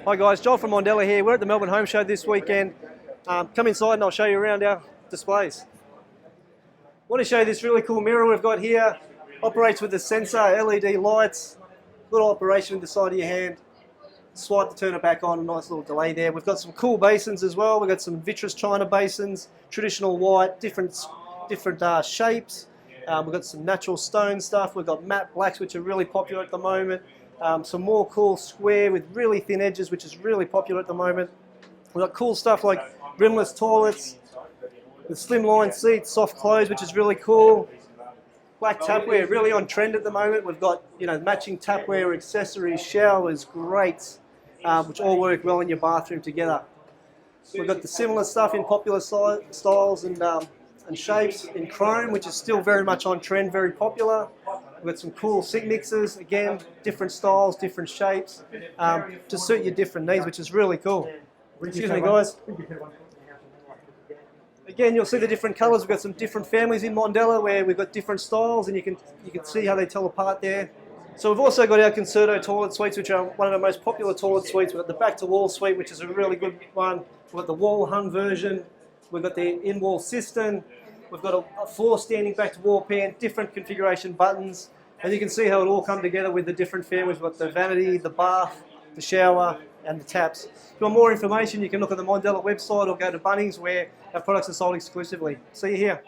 Hi guys, Joel from Mondella here. We're at the Melbourne Home Show this weekend. Come inside and I'll show you around our displays. I want to show you this really cool mirror we've got here. Operates with the sensor, LED lights, little operation with the side of your hand. Swipe to turn it back on, nice little delay there. We've got some cool basins as well. We've got some vitreous china basins, traditional white, different shapes. We've got some natural stone stuff. We've got matte blacks, which are really popular at the moment. Some more cool square with really thin edges, which is really popular at the moment. We've got cool stuff like rimless toilets, with slimline seats, soft close, which is really cool. Black tapware, really on trend at the moment. We've got matching tapware, accessories, showers, grates, which all work well in your bathroom together. We've got the similar stuff in popular styles and shapes in chrome, which is still very much on trend, very popular. We've got some cool sink mixers, again, different styles, different shapes, to suit your different needs, which is really cool. Excuse me guys. Again, you'll see the different colours. We've got some different families in Mondella where we've got different styles, and you can see how they tell apart there. So we've also got our Concerto toilet suites, which are one of our most popular toilet suites. We've got the back-to-wall suite, which is a really good one. We've got the wall-hung version. We've got the in-wall cistern. We've got a floor-standing back-to-wall pan, different configuration buttons. And you can see how it all come together with the different families. We've got the vanity, the bath, the shower, and the taps. If you want more information, you can look at the Mondella website or go to Bunnings where our products are sold exclusively. See you here.